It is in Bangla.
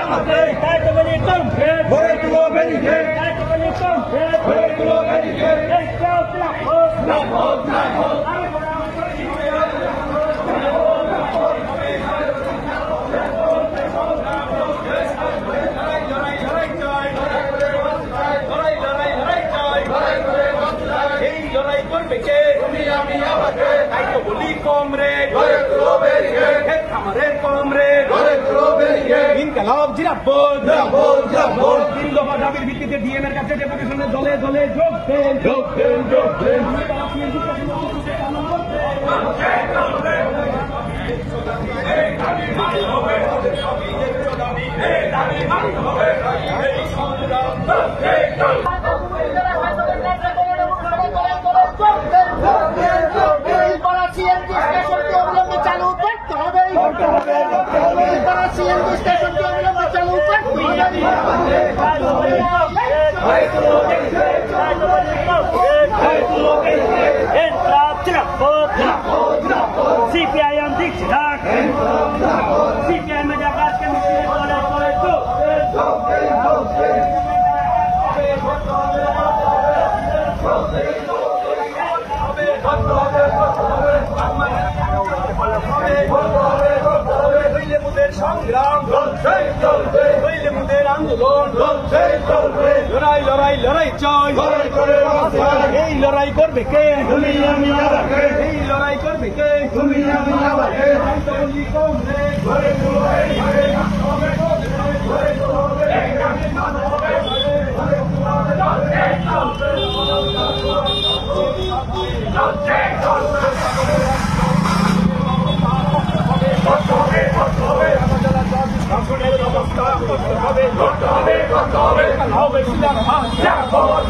আমাদের দায়িত্ববাদী কমপ্লিট গড়ে তুলো ব্যারিকেড দায়িত্ববাদী কমপ্লিট গড়ে তুলো ব্যারিকেড এই ক্লাস না হোক না হোক না হোক ইনকালাব জিরাফত তিন দফা দাবির ভিত্তিতে ডিএমের কাছে ডেপুটেশনের দলে দলে যোগ দেন যোগ দেন যোগ দেন CPIM diktat CPIM menjaga kemisian oleh itu সংগ্রাম আন্দোলন লড়াই লড়াই লড়াই চাই এই লড়াই করবে কে এই লড়াই করবে কে হবে